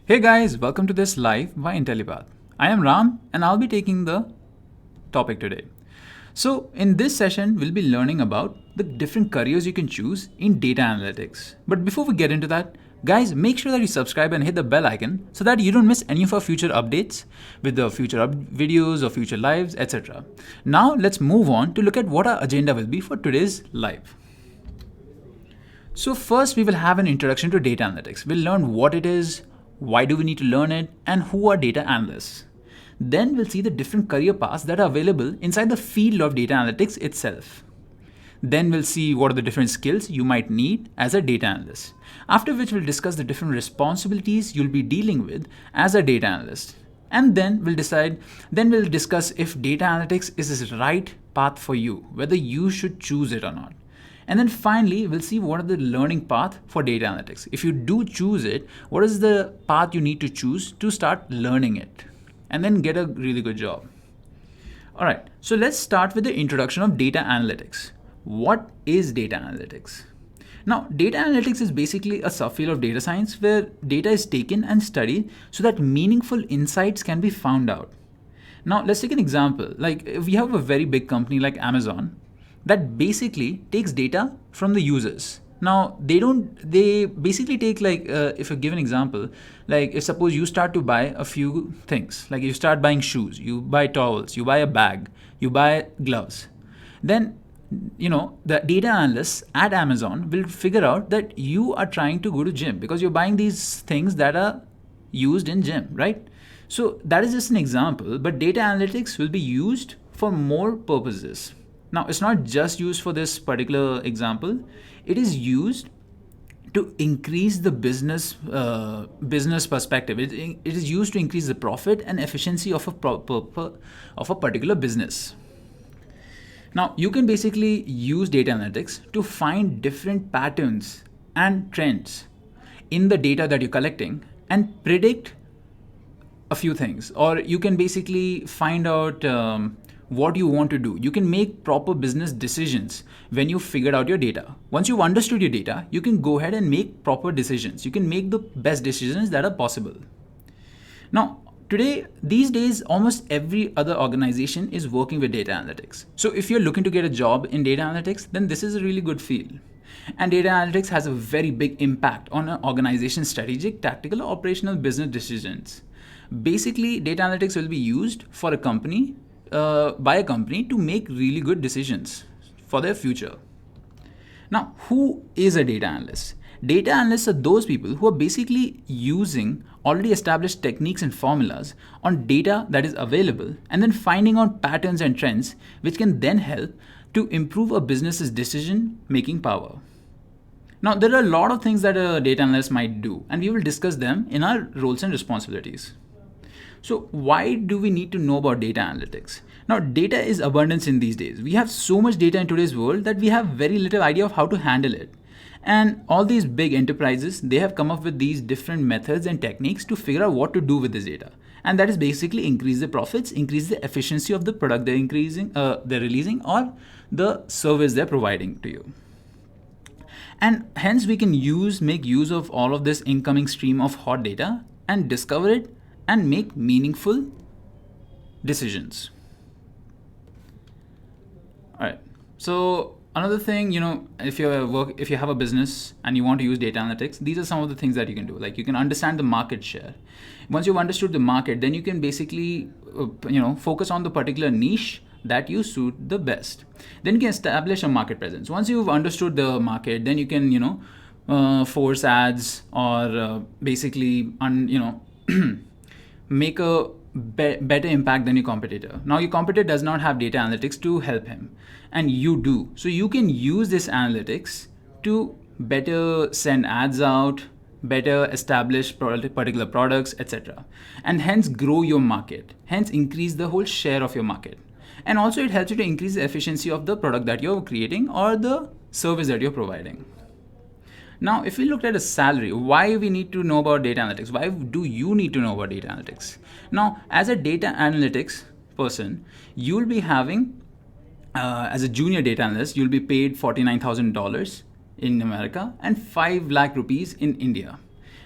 Hey guys, welcome to this live by Intellipaat. I am Ram and I'll be taking the topic today. So, in this session, we'll be learning about the different careers you can choose in data analytics. But before we get into that, guys, make sure that you subscribe and hit the bell icon so that you don't miss any of our future updates with the future videos or future lives, etc. Now, let's move on to look at what our agenda will be for today's live. So first we will have an introduction to data analytics. We'll learn what it is, why do we need to learn it, and who are data analysts. Then we'll see the different career paths that are available inside the field of data analytics itself. Then we'll see what are the different skills you might need as a data analyst. After which we'll discuss the different responsibilities you'll be dealing with as a data analyst. And then we'll discuss if data analytics is the right path for you, whether you should choose it or not. And then finally, we'll see what are the learning path for data analytics. If you do choose it, what is the path you need to choose to start learning it and then get a really good job. All right, so let's start with the introduction of data analytics. What is data analytics? Now, data analytics is basically a subfield of data science where data is taken and studied so that meaningful insights can be found out. Now, let's take an example. Like if we have a very big company like Amazon, that basically takes data from the users. Now, they basically take if I give an example, like if suppose you start to buy a few things, like you start buying shoes, you buy towels, you buy a bag, you buy gloves, then the data analysts at Amazon will figure out that you are trying to go to gym because you're buying these things that are used in gym, right? So that is just an example, but data analytics will be used for more purposes. Now, it's not just used for this particular example. It is used to increase the business perspective. It is used to increase the profit and efficiency of a particular business. Now, you can basically use data analytics to find different patterns and trends in the data that you're collecting and predict a few things. Or you can basically find out what you want to do. You can make proper business decisions when you figured out your data. Once you've understood your data, you can go ahead and make proper decisions. You can make the best decisions that are possible. Now, these days, almost every other organization is working with data analytics. So if you're looking to get a job in data analytics, then this is a really good field. And data analytics has a very big impact on an organization's strategic, tactical, or operational business decisions. Basically, data analytics will be used for a company by a company to make really good decisions for their future. Now, who is a data analyst? Data analysts are those people who are basically using already established techniques and formulas on data that is available and then finding out patterns and trends which can then help to improve a business's decision making power. Now, there are a lot of things that a data analyst might do, and we will discuss them in our roles and responsibilities. So why do we need to know about data analytics? Now, data is abundance in these days. We have so much data in today's world that we have very little idea of how to handle it. And all these big enterprises, they have come up with these different methods and techniques to figure out what to do with this data. And that is basically increase the profits, increase the efficiency of the product they're releasing, or the service they're providing to you. And hence we can make use of all of this incoming stream of hot data and discover it and make meaningful decisions. All right. So another thing, if you have a business and you want to use data analytics, these are some of the things that you can do. Like you can understand the market share. Once you've understood the market, then you can basically, focus on the particular niche that you suit the best. Then you can establish a market presence. Once you've understood the market, then you can, force ads or make a better impact than your competitor. Now, your competitor does not have data analytics to help him, and you do. So you can use this analytics to better send ads out, better establish particular products, etc. And hence grow your market, hence increase the whole share of your market. And also it helps you to increase the efficiency of the product that you're creating or the service that you're providing. Now, if we looked at a salary, why we need to know about data analytics? Why do you need to know about data analytics? Now, as a data analytics person, you'll be having, as a junior data analyst, you'll be paid $49,000 in America and 5 lakh rupees in India.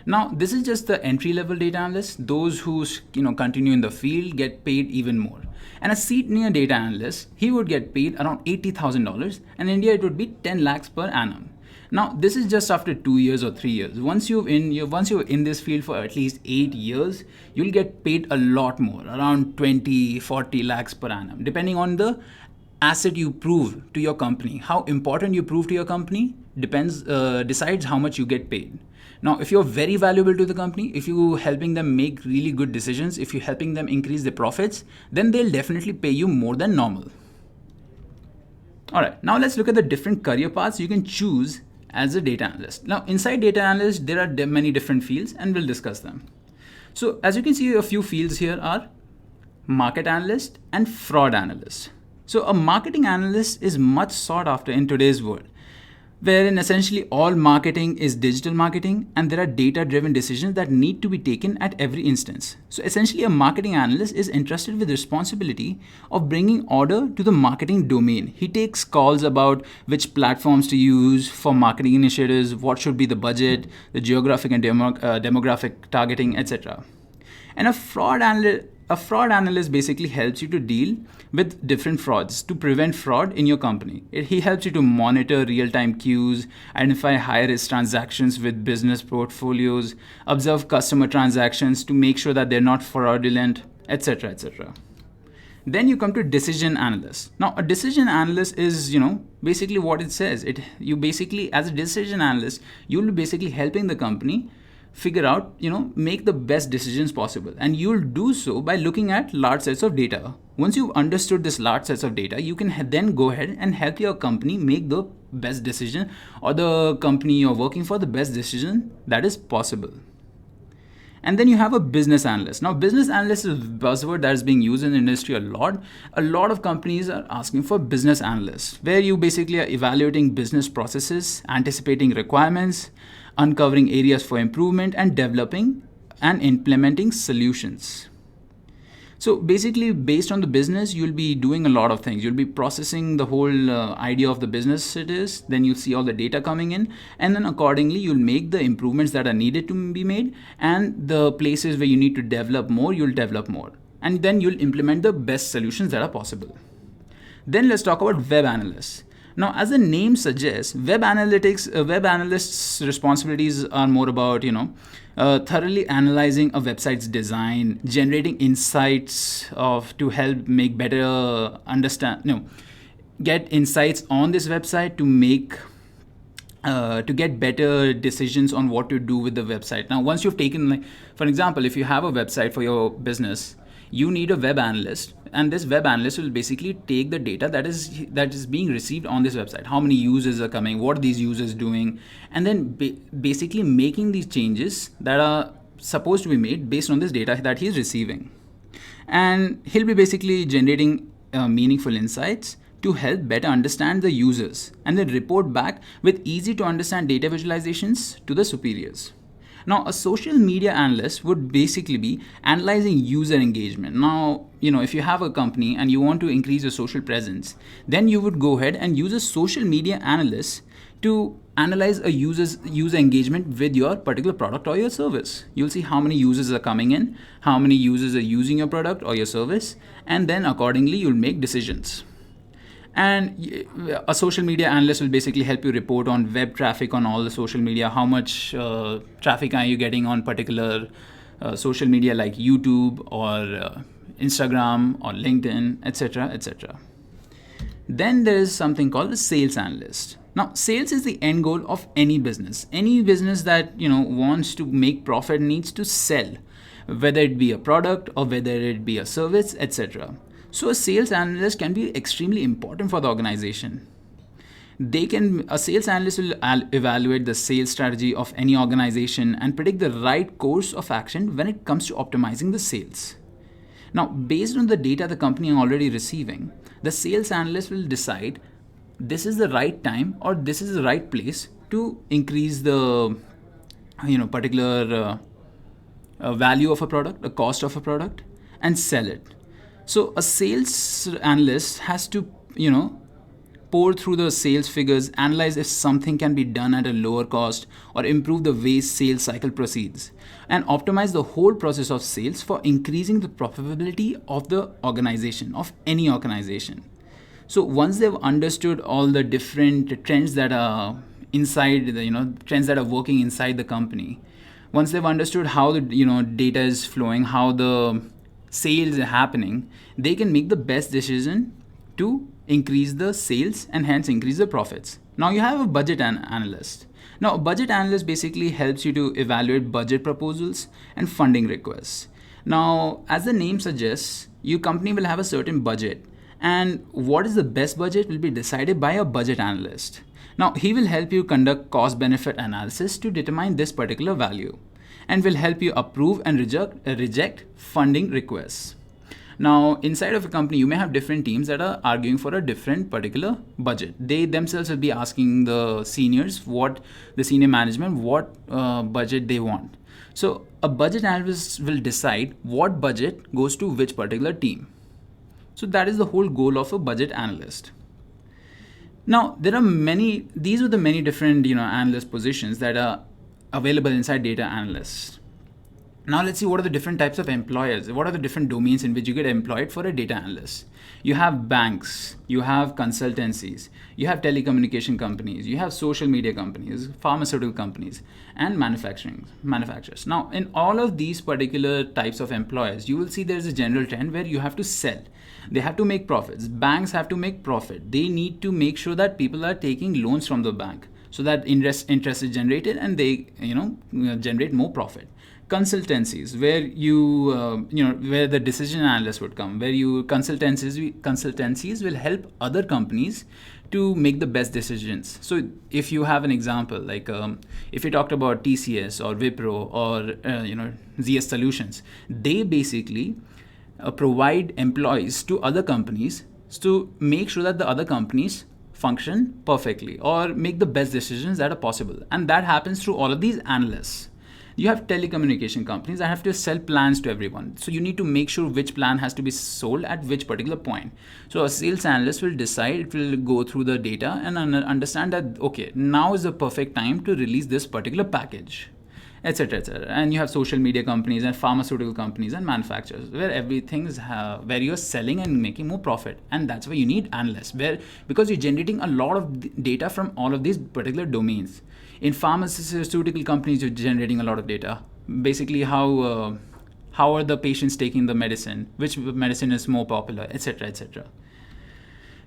Now, this is just the entry-level data analysts. Those who continue in the field get paid even more. And a senior data analyst, he would get paid around $80,000, and in India it would be 10 lakhs per annum. Now, this is just after 2 years or 3 years. Once you're in this field for at least 8 years, you'll get paid a lot more, around 20, 40 lakhs per annum, depending on the asset you prove to your company. How important you prove to your company decides how much you get paid. Now, if you're very valuable to the company, if you're helping them make really good decisions, if you're helping them increase their profits, then they'll definitely pay you more than normal. All right, now let's look at the different career paths you can choose as a data analyst. Now, inside data analyst, there are many different fields, and we'll discuss them. So as you can see, a few fields here are market analyst and fraud analyst. So a marketing analyst is much sought after in today's world, wherein essentially all marketing is digital marketing, and there are data-driven decisions that need to be taken at every instance. So essentially, a marketing analyst is entrusted with the responsibility of bringing order to the marketing domain. He takes calls about which platforms to use for marketing initiatives, what should be the budget, the geographic and demographic targeting, etc. And a fraud analyst basically helps you to deal with different frauds, to prevent fraud in your company. He helps you to monitor real-time cues, identify high-risk transactions with business portfolios, observe customer transactions to make sure that they're not fraudulent, etc., etc. Then you come to decision analyst. Now, a decision analyst is, basically what it says. You basically, as a decision analyst, you'll be basically helping the company figure out, make the best decisions possible. And you'll do so by looking at large sets of data. Once you've understood this large sets of data, you can then go ahead and help your company make the best decision, or the company you're working for the best decision that is possible. And then you have a business analyst. Now, business analyst is a buzzword that is being used in the industry a lot. A lot of companies are asking for business analysts, where you basically are evaluating business processes, anticipating requirements, uncovering areas for improvement, and developing and implementing solutions. So basically, based on the business, you'll be doing a lot of things. You'll be processing the whole idea of the business it is. Then you'll see all the data coming in. And then accordingly, you'll make the improvements that are needed to be made. And the places where you need to develop more, you'll develop more. And then you'll implement the best solutions that are possible. Then let's talk about web analysts. Now, as the name suggests, web analysts' responsibilities are more about, thoroughly analyzing a website's design, generating insights to help make better get insights on this website to get better decisions on what to do with the website. Now, once you've taken, for example, if you have a website for your business, you need a web analyst, and this web analyst will basically take the data that is being received on this website. How many users are coming? What are these users doing? And then basically making these changes that are supposed to be made based on this data that he's receiving. And he'll be basically generating meaningful insights to help better understand the users, and then report back with easy to understand data visualizations to the superiors. Now, a social media analyst would basically be analyzing user engagement. Now, if you have a company and you want to increase your social presence, then you would go ahead and use a social media analyst to analyze a user engagement with your particular product or your service. You'll see how many users are coming in, how many users are using your product or your service, and then accordingly, you'll make decisions. And a social media analyst will basically help you report on web traffic on all the social media. How much traffic are you getting on particular social media like YouTube or Instagram or LinkedIn, etc., etc. Then there is something called the sales analyst. Now, sales is the end goal of any business. Any business that wants to make profit needs to sell, whether it be a product or whether it be a service, etc. So a sales analyst can be extremely important for the organization. A sales analyst will evaluate the sales strategy of any organization and predict the right course of action when it comes to optimizing the sales. Now, based on the data the company is already receiving, the sales analyst will decide this is the right time or this is the right place to increase the particular value of a product, the cost of a product, and sell it. So a sales analyst has to, pour through the sales figures, analyze if something can be done at a lower cost, or improve the way sales cycle proceeds, and optimize the whole process of sales for increasing the profitability of the organization, of any organization. So once they've understood all the different trends that are inside the trends that are working inside the company, once they've understood how the data is flowing, how the sales are happening, they can make the best decision to increase the sales and hence increase the profits. Now you have a budget analyst. Now a budget analyst basically helps you to evaluate budget proposals and funding requests. Now, as the name suggests, your company will have a certain budget, and what is the best budget will be decided by a budget analyst. Now he will help you conduct cost benefit analysis to determine this particular value, and will help you approve and reject funding requests. Now inside of a company you may have different teams that are arguing for a different particular budget. They themselves will be asking the seniors, the senior management, what budget they want. So a budget analyst will decide what budget goes to which particular team. So that is the whole goal of a budget analyst. Now these are the many different analyst positions that are available inside data analysts. Now let's see what are the different types of employers, what are the different domains in which you get employed for a data analyst. You have banks, you have consultancies, you have telecommunication companies, you have social media companies, pharmaceutical companies, and manufacturers. Now in all of these particular types of employers, you will see there's a general trend where you have to sell. They have to make profits. Banks have to make profit. They need to make sure that people are taking loans from the bank so that interest is generated and they generate more profit. Consultancies, where where the decision analyst would come, where consultancies will help other companies to make the best decisions. So if you have an example, like if you talked about TCS or Wipro or ZS Solutions, they basically provide employees to other companies to make sure that the other companies function perfectly or make the best decisions that are possible. And that happens through all of these analysts. You have telecommunication companies that have to sell plans to everyone. So you need to make sure which plan has to be sold at which particular point. So a sales analyst will decide, it will go through the data and understand that, okay, now is the perfect time to release this particular package, etc., etc. And you have social media companies and pharmaceutical companies and manufacturers, where everything is where you're selling and making more profit. And that's why you need analysts, because you're generating a lot of data from all of these particular domains. In pharmaceutical companies, you're generating a lot of data. Basically, how are the patients taking the medicine, which medicine is more popular, etc., etc.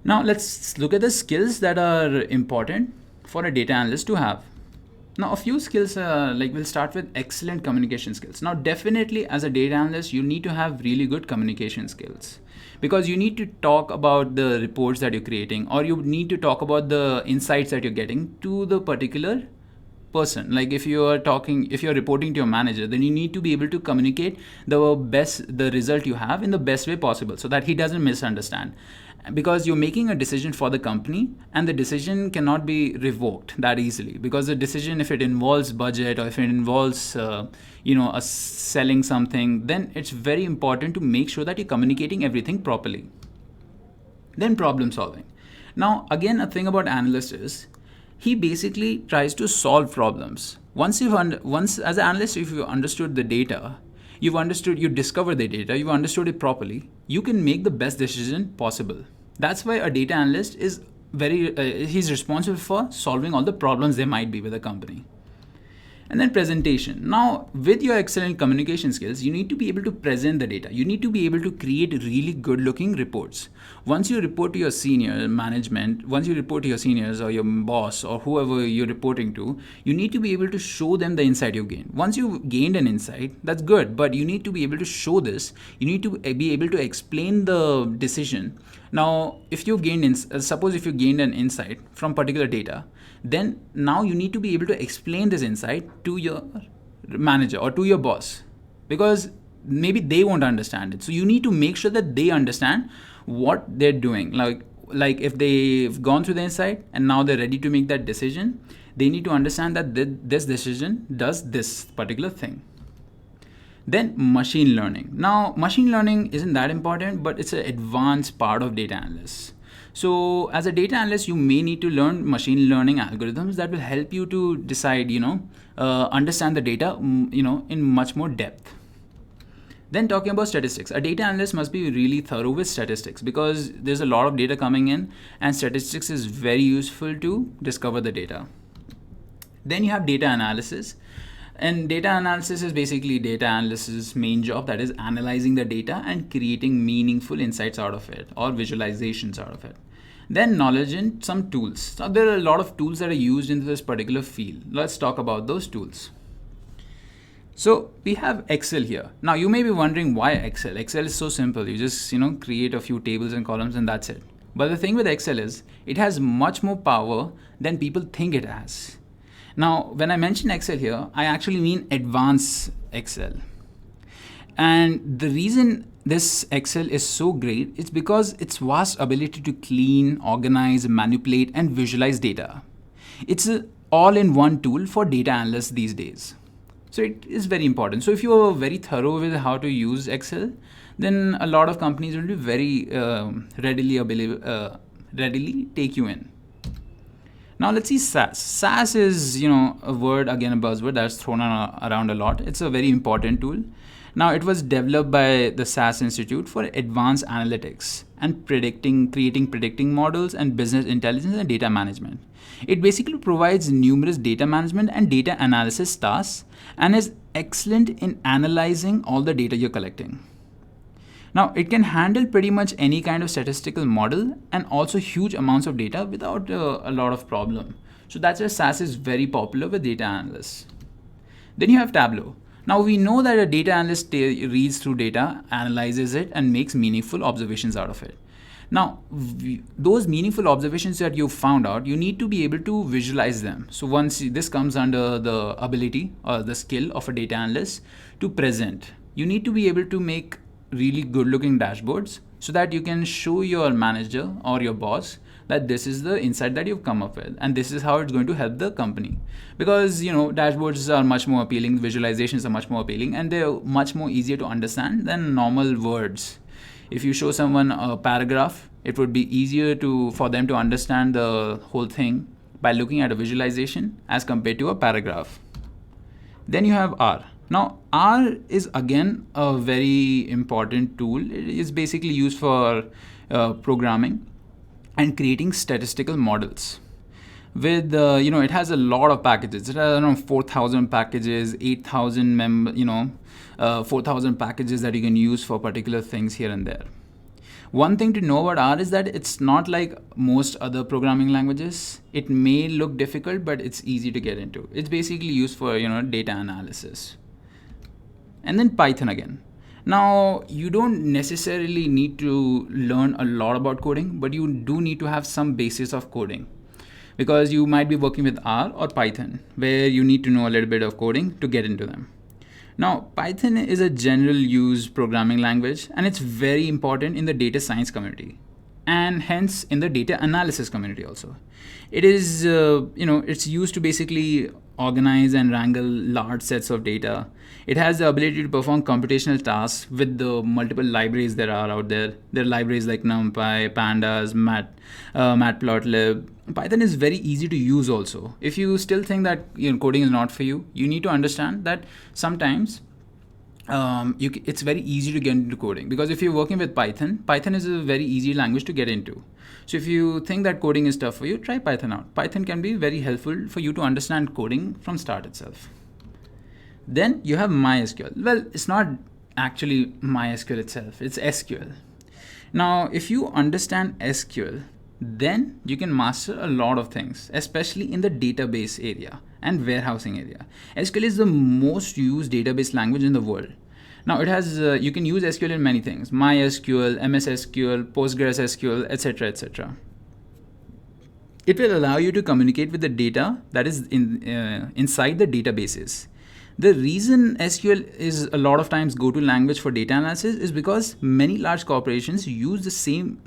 Now let's look at the skills that are important for a data analyst to have. Now a few skills, we'll start with excellent communication skills. Now definitely as a data analyst, you need to have really good communication skills, because you need to talk about the reports that you're creating, or you need to talk about the insights that you're getting to the particular person. Like if you're reporting to your manager, then you need to be able to communicate the result you have in the best way possible so that he doesn't misunderstand. Because you're making a decision for the company, and the decision cannot be revoked that easily, because the decision, if it involves budget or if it involves selling something, then it's very important to make sure that you're communicating everything properly. Then problem solving. Now again, a thing about analyst is he basically tries to solve problems. Once as an analyst, if you understood the data, you discover the data, you've understood it properly, you can make the best decision possible. That's why a data analyst is he's responsible for solving all the problems there might be with a company. And then presentation. Now, with your excellent communication skills, you need to be able to present the data. You need to be able to create really good looking reports. Once you report to your senior management, once you report to your seniors or your boss or whoever you're reporting to, you need to be able to show them the insight you've gained. Once you've gained an insight, that's good, but you need to be able to show this. You need to be able to explain the decision. Now, if you've gained, suppose if you gained an insight from particular data, then now you need to be able to explain this insight to your manager or to your boss, because maybe they won't understand it. So you need to make sure that they understand what they're doing. Like if they've gone through the insight and now they're ready to make that decision, they need to understand that this decision does this particular thing. Then machine learning. Now, machine learning isn't that important, but it's an advanced part of data analysis. So as a data analyst, you may need to learn machine learning algorithms that will help you to decide, understand the data, in much more depth. Then talking about statistics, a data analyst must be really thorough with statistics because there's a lot of data coming in and statistics is very useful to discover the data. Then you have data analysis. And data analysis is basically data analyst's main job, that is analyzing the data and creating meaningful insights out of it or visualizations out of it. Then knowledge and some tools. So there are a lot of tools that are used in this particular field. Let's talk about those tools. So we have Excel here. Now you may be wondering why Excel. Excel is so simple. You just create a few tables and columns and that's it. But the thing with Excel is it has much more power than people think it has. Now, when I mention Excel here, I actually mean advanced Excel. And the reason this Excel is so great is because its vast ability to clean, organize, manipulate, and visualize data. It's an all-in-one tool for data analysts these days. So it is very important. So if you are very thorough with how to use Excel, then a lot of companies will be very readily take you in. Now let's see SAS. SAS is, a word, again a buzzword that's thrown around a lot. It's a very important tool. Now it was developed by the SAS Institute for Advanced Analytics and creating predicting models and business intelligence and data management. It basically provides numerous data management and data analysis tasks and is excellent in analyzing all the data you're collecting. Now, it can handle pretty much any kind of statistical model and also huge amounts of data without a lot of problem. So that's why SAS is very popular with data analysts. Then you have Tableau. Now, we know that a data analyst reads through data, analyzes it, and makes meaningful observations out of it. Now, those meaningful observations that you found out, you need to be able to visualize them. So once this comes under the ability or the skill of a data analyst to present, you need to be able to make really good looking dashboards so that you can show your manager or your boss that this is the insight that you've come up with and this is how it's going to help the company, because dashboards are much more appealing, visualizations are much more appealing, and they're much more easier to understand than normal words. If you show someone a paragraph, it would be easier for them to understand the whole thing by looking at a visualization as compared to a paragraph. Then you have R. Now, R is again a very important tool. It is basically used for programming and creating statistical models. With it has a lot of packages. It has around 4,000 packages, 8,000 4,000 packages that you can use for particular things here and there. One thing to know about R is that it's not like most other programming languages. It may look difficult, but it's easy to get into. It's basically used for data analysis. And then Python again. Now, you don't necessarily need to learn a lot about coding, but you do need to have some basis of coding, because you might be working with R or Python, where you need to know a little bit of coding to get into them. Now, Python is a general use programming language, and it's very important in the data science community, and hence in the data analysis community also. It is, it's used to basically organize and wrangle large sets of data. It has the ability to perform computational tasks with the multiple libraries that are out there. There are libraries like NumPy, Pandas, Matplotlib. Python is very easy to use also. If you still think that coding is not for you, you need to understand that sometimes it's very easy to get into coding, because if you're working with Python is a very easy language to get into. So if you think that coding is tough for you, try Python out. Python can be very helpful for you to understand coding from start itself. Then you have MySQL. Well, it's not actually MySQL itself, it's SQL. Now, if you understand SQL, then you can master a lot of things, especially in the database area and warehousing area. SQL is the most used database language in the world. Now it has, you can use SQL in many things: MySQL, MS SQL, PostgreSQL, etc., etc. It will allow you to communicate with the data that is inside the databases. The reason SQL is a lot of times go-to language for data analysis is because many large corporations use the same,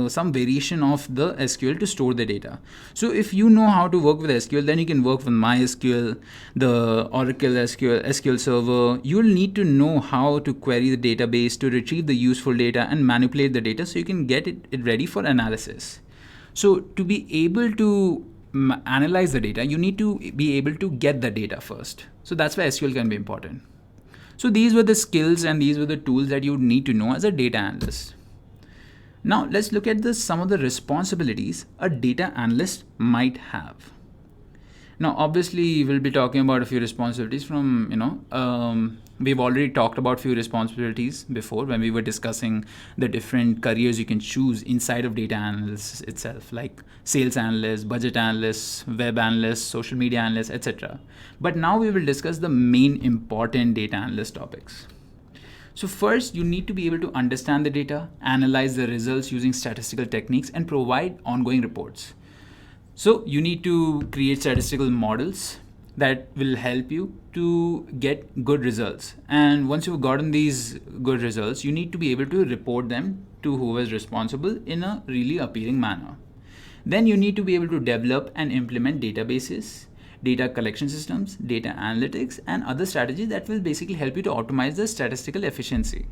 some variation of the SQL to store the data. So if you know how to work with SQL, then you can work with MySQL, the Oracle SQL Server. You'll need to know how to query the database to retrieve the useful data and manipulate the data so you can get it ready for analysis. So to be able to analyze the data, you need to be able to get the data first. So that's why SQL can be important. So these were the skills and these were the tools that you need to know as a data analyst. Now let's look at some of the responsibilities a data analyst might have. Now, obviously, we'll be talking about a few responsibilities from, we've already talked about few responsibilities before when we were discussing the different careers you can choose inside of data analysis itself, like sales analyst, budget analyst, web analyst, social media analyst, etc. But now we will discuss the main important data analyst topics. So first, you need to be able to understand the data, analyze the results using statistical techniques, and provide ongoing reports. So you need to create statistical models that will help you to get good results. And once you've gotten these good results, you need to be able to report them to who is responsible in a really appealing manner. Then you need to be able to develop and implement databases, data collection systems, data analytics, and other strategies that will basically help you to optimize the statistical efficiency.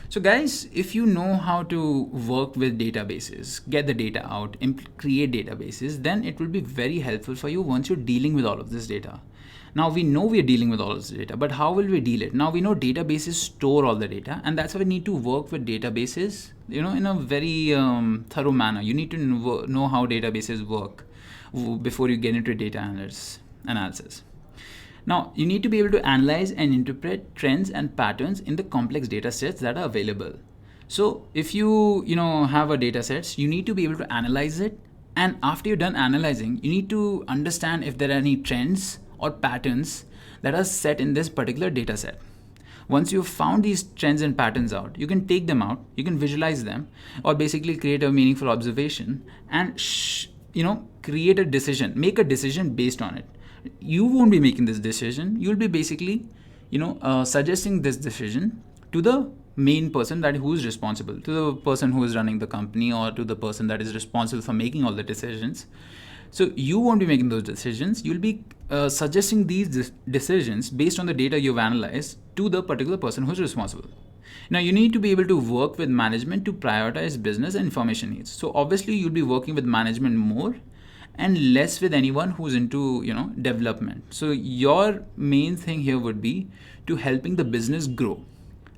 So guys, if you know how to work with databases, get the data out, create databases, then it will be very helpful for you once you're dealing with all of this data. Now we know we are dealing with all of this data, but how will we deal it? Now we know databases store all the data, and that's why we need to work with databases, in a very thorough manner. You need to know how databases work before you get into data analysis. Now, you need to be able to analyze and interpret trends and patterns in the complex data sets that are available. So if you have a data sets, you need to be able to analyze it. And after you're done analyzing, you need to understand if there are any trends or patterns that are set in this particular data set. Once you've found these trends and patterns out, you can take them out, you can visualize them, or basically create a meaningful observation and create a decision, make a decision based on it. You won't be making this decision. You'll be basically, suggesting this decision to the main person who is responsible, to the person who is running the company, or to the person that is responsible for making all the decisions. So you won't be making those decisions. You'll be suggesting these decisions based on the data you've analyzed to the particular person who's responsible. Now you need to be able to work with management to prioritize business and information needs. So obviously you'll be working with management more and less with anyone who's into development. So your main thing here would be to helping the business grow.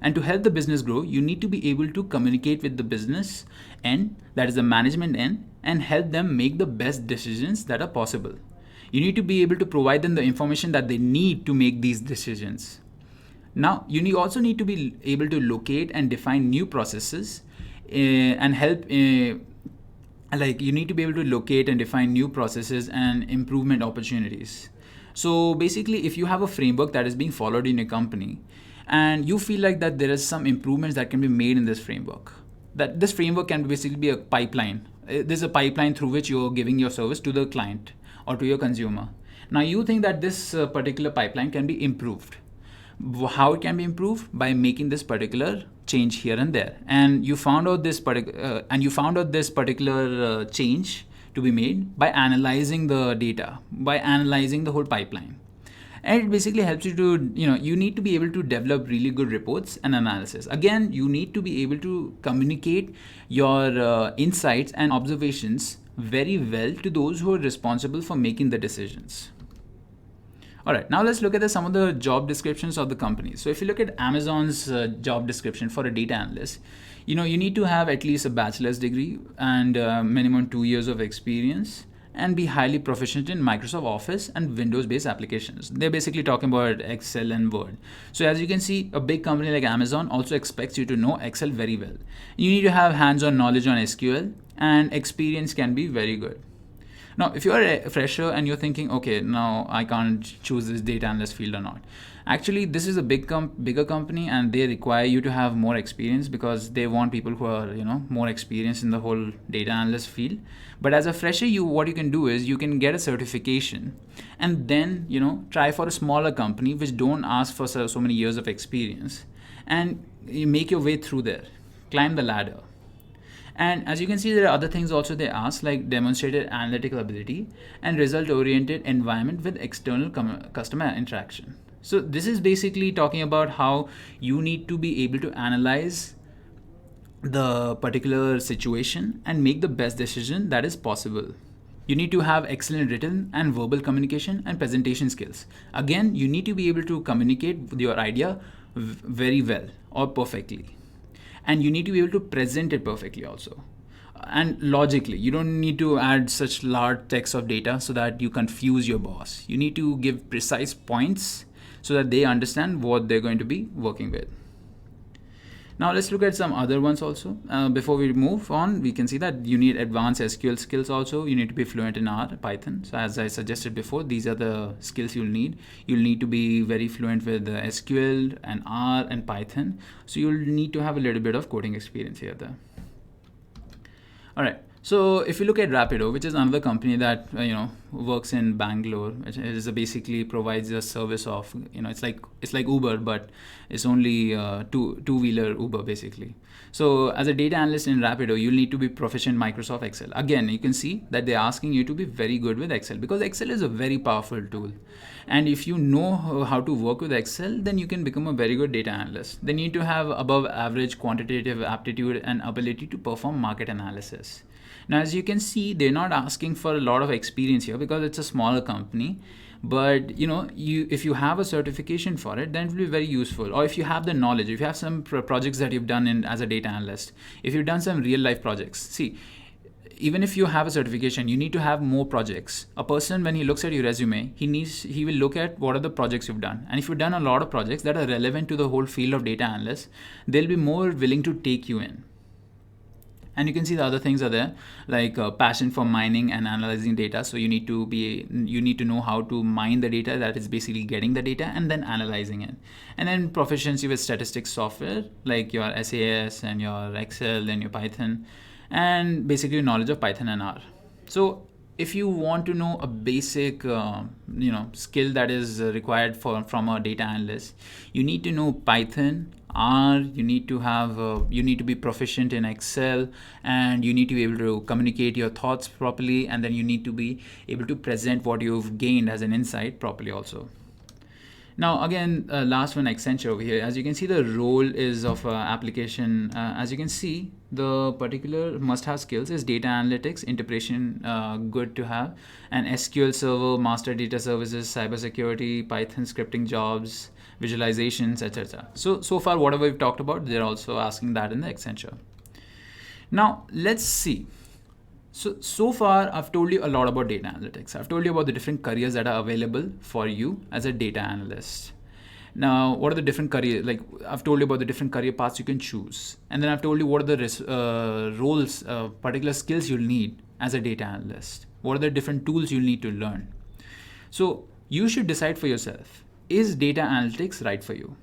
And to help the business grow, you need to be able to communicate with the business end, that is the management end, and help them make the best decisions that are possible. You need to be able to provide them the information that they need to make these decisions. Now, you also need to be able to locate and define new processes and help you need to be able to locate and define new processes and improvement opportunities. So basically, if you have a framework that is being followed in your company and you feel like that there is some improvements that can be made in this framework, that this framework can basically be a pipeline. There's a pipeline through which you're giving your service to the client or to your consumer. Now you think that this particular pipeline can be improved. How it can be improved? By making this particular change here and there, and you found out this particular change to be made by analyzing the data, by analyzing the whole pipeline. And it basically helps you to you need to be able to develop really good reports and analysis. Again, you need to be able to communicate your insights and observations very well to those who are responsible for making the decisions. All right, now let's look at some of the job descriptions of the companies. So if you look at Amazon's job description for a data analyst, you need to have at least a bachelor's degree and minimum 2 years of experience and be highly proficient in Microsoft Office and Windows-based applications. They're basically talking about Excel and Word. So as you can see, a big company like Amazon also expects you to know Excel very well. You need to have hands-on knowledge on SQL, and experience can be very good. Now, if you're a fresher and you're thinking, okay, now I can't choose this data analyst field or not. Actually, this is a bigger company, and they require you to have more experience because they want people who are, more experienced in the whole data analyst field. But as a fresher, what you can do is you can get a certification and then, try for a smaller company which don't ask for so many years of experience, and you make your way through there, climb the ladder. And as you can see, there are other things also they ask, like demonstrated analytical ability and result-oriented environment with external customer interaction. So this is basically talking about how you need to be able to analyze the particular situation and make the best decision that is possible. You need to have excellent written and verbal communication and presentation skills. Again, you need to be able to communicate with your idea very well or perfectly. And you need to be able to present it perfectly also. And logically, you don't need to add such large text of data so that you confuse your boss. You need to give precise points so that they understand what they're going to be working with. Now let's look at some other ones also. Before we move on, we can see that you need advanced SQL skills also. You need to be fluent in R, Python. So as I suggested before, these are the skills you'll need. You'll need to be very fluent with SQL and R and Python. So you'll need to have a little bit of coding experience here there. All right. So if you look at Rapido, which is another company that works in Bangalore, it is basically provides a service of it's like Uber, but it's only two-wheeler Uber basically. So as a data analyst in Rapido, you'll need to be proficient in Microsoft Excel. Again, you can see that they're asking you to be very good with Excel because Excel is a very powerful tool. And if you know how to work with Excel, then you can become a very good data analyst. They need to have above average quantitative aptitude and ability to perform market analysis. Now, as you can see, they're not asking for a lot of experience here because it's a smaller company. But if you have a certification for it, then it will be very useful. Or if you have the knowledge, if you have some projects that you've done as a data analyst, if you've done some real life projects, see, even if you have a certification, you need to have more projects. A person, when he looks at your resume, he will look at what are the projects you've done. And if you've done a lot of projects that are relevant to the whole field of data analysts, they'll be more willing to take you in. And you can see the other things are there, like passion for mining and analyzing data. So you need to know how to mine the data, that is basically getting the data and then analyzing it. And then proficiency with statistics software, like your SAS and your Excel and your Python, and basically knowledge of Python and R. So if you want to know a basic skill that is required from a data analyst, you need to know Python, R, you need to be proficient in Excel, and you need to be able to communicate your thoughts properly, and then you need to be able to present what you've gained as an insight properly also. Now again, last one, Accenture over here. As you can see, the role is of application. As you can see, the particular must-have skills is data analytics, integration, good to have, and SQL Server, master data services, cybersecurity, Python scripting jobs, visualizations, etc. So far, whatever we've talked about, they're also asking that in the Accenture. Now let's see. So far, I've told you a lot about data analytics. I've told you about the different careers that are available for you as a data analyst. Now, what are the different careers? Like I've told you about the different career paths you can choose. And then I've told you what are the roles, particular skills you'll need as a data analyst. What are the different tools you'll need to learn? So you should decide for yourself, is data analytics right for you?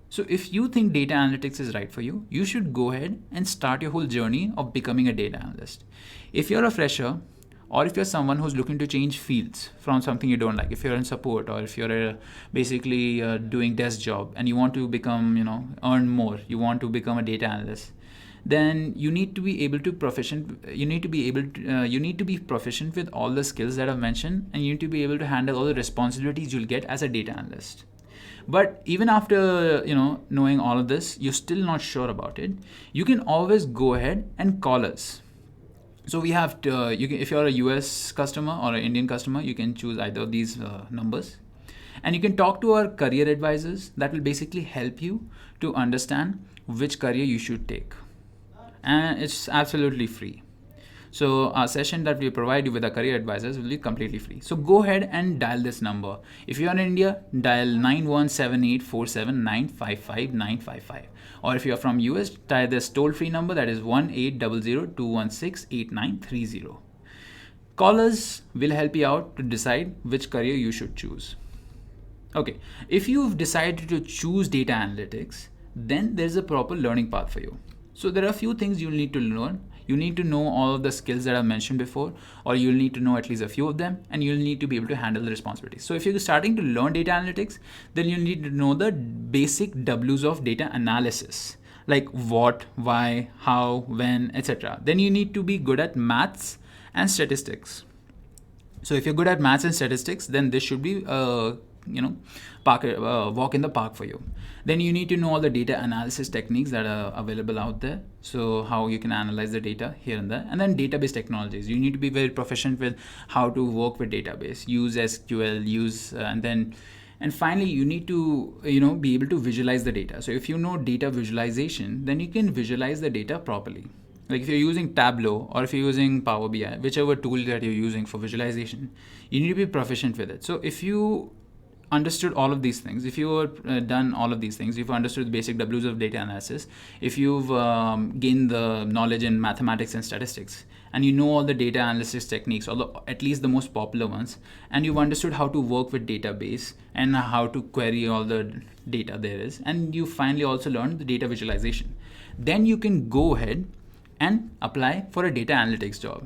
So if you think data analytics is right for you, you should go ahead and start your whole journey of becoming a data analyst. If you're a fresher, or if you're someone who's looking to change fields from something you don't like, if you're in support, or if you're basically doing desk job and you want to become, earn more, you want to become a data analyst, then you need to be able to you need to be proficient with all the skills that I've mentioned, and you need to be able to handle all the responsibilities you'll get as a data analyst. But even after knowing all of this, you're still not sure about it, you can always go ahead and call us. So we have if you're a US customer or an Indian customer, you can choose either of these numbers, and you can talk to our career advisors that will basically help you to understand which career you should take, and it's absolutely free. So our session that we provide you with our career advisors will be completely free. So go ahead and dial this number. If you are in India, dial 917847955955. Or if you are from US, dial this toll-free number, that is 1-800-216-8930. Callers will help you out to decide which career you should choose. Okay, if you've decided to choose data analytics, then there's a proper learning path for you. So there are a few things you'll need to learn. You need to know all of the skills that I've mentioned before, or you'll need to know at least a few of them, and you'll need to be able to handle the responsibilities. So if you're starting to learn data analytics, then you'll need to know the basic W's of data analysis, like what, why, how, when, etc. Then you need to be good at maths and statistics. So if you're good at maths and statistics, then this should be a walk in the park for you. Then you need to know all the data analysis techniques that are available out there. So how you can analyze the data here and there. And then database technologies. You need to be very proficient with how to work with database, use SQL, and finally, you need to be able to visualize the data. So if you know data visualization, then you can visualize the data properly. Like if you're using Tableau or if you're using Power BI, whichever tool that you're using for visualization, you need to be proficient with it. So if you understood all of these things, if you've done all of these things, if you understood the basic W's of data analysis, if you've gained the knowledge in mathematics and statistics, and you know all the data analysis techniques, or at least the most popular ones, and you've understood how to work with database and how to query all the data there is, and you finally also learned the data visualization, then you can go ahead and apply for a data analytics job.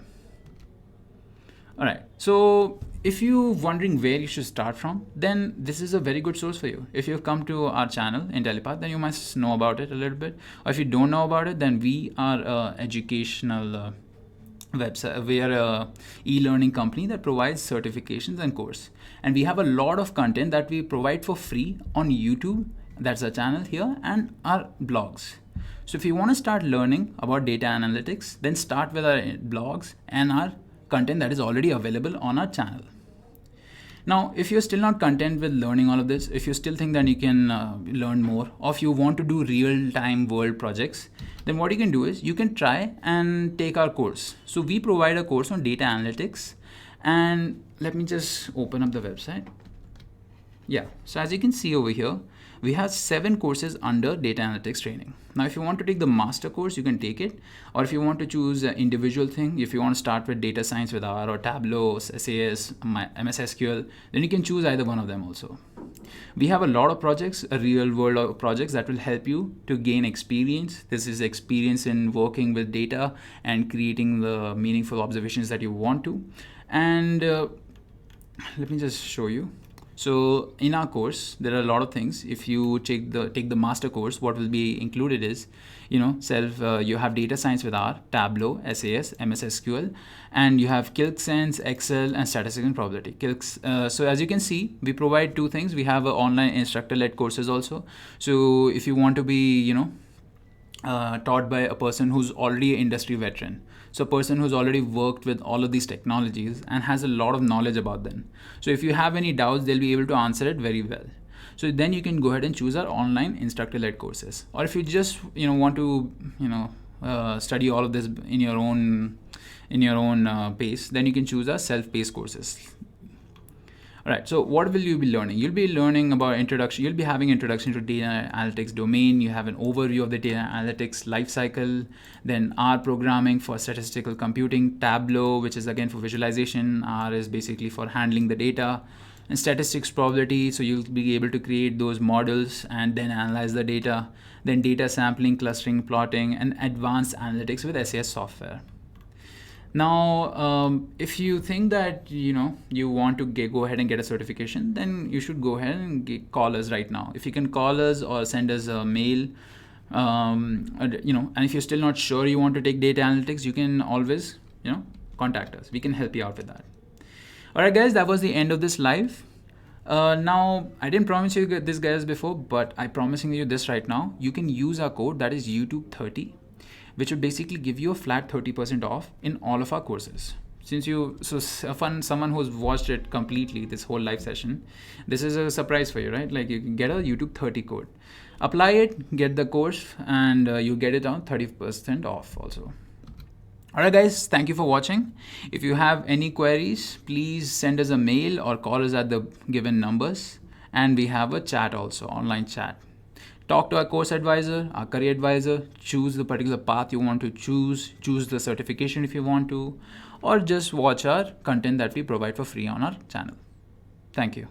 All right, so if you're wondering where you should start from, then this is a very good source for you. If you've come to our channel, Intellipaat, then you must know about it a little bit. Or if you don't know about it, then we are an educational website. We are a e-learning company that provides certifications and course. And we have a lot of content that we provide for free on YouTube. That's our channel here, and our blogs. So if you want to start learning about data analytics, then start with our blogs and our content that is already available on our channel. Now, if you're still not content with learning all of this, if you still think that you can learn more, or if you want to do real-time world projects, then what you can do is you can try and take our course. So we provide a course on data analytics, and let me just open up the website. Yeah, so as you can see over here, we have 7 courses under data analytics training. Now, if you want to take the master course, you can take it. Or if you want to choose an individual thing, if you want to start with data science with R or Tableau, SAS, MS SQL, then you can choose either one of them also. We have a lot of projects, a real world projects that will help you to gain experience. This is experience in working with data and creating the meaningful observations that you want to. And let me just show you. So in our course, there are a lot of things. If you take the master course, what will be included is, you have data science with R, Tableau, SAS, MS SQL, and you have CalcSense, Excel, and statistics and probability. So as you can see, we provide 2 things. We have online instructor-led courses also. So if you want to be, taught by a person who's already an industry veteran. So a person who's already worked with all of these technologies and has a lot of knowledge about them. So if you have any doubts, they'll be able to answer it very well. So then you can go ahead and choose our online instructor-led courses. Or if you just want to study all of this in your own pace, then you can choose our self-paced courses. All right, so what will you be learning? You'll be learning about introduction. You'll be having introduction to data analytics domain. You have an overview of the data analytics lifecycle, then R programming for statistical computing, Tableau, which is again for visualization. R is basically for handling the data, and statistics probability. So you'll be able to create those models and then analyze the data. Then data sampling, clustering, plotting, and advanced analytics with SAS software. Now, if you think that you want to go ahead and get a certification, then you should go ahead and call us right now. If you can call us or send us a mail, and if you're still not sure you want to take data analytics, you can always contact us. We can help you out with that. All right, guys, that was the end of this live. Now, I didn't promise you this guys before, but I'm promising you this right now. You can use our code, that is YouTube30. Which would basically give you a flat 30% off in all of our courses. Someone who's watched it completely, this whole live session, this is a surprise for you, right? Like you can get a YouTube 30 code. Apply it, get the course, and you get it on 30% off also. All right, guys, thank you for watching. If you have any queries, please send us a mail or call us at the given numbers. And we have a chat also, online chat. Talk to our course advisor, our career advisor, choose the particular path you want to choose the certification if you want to, or just watch our content that we provide for free on our channel. Thank you.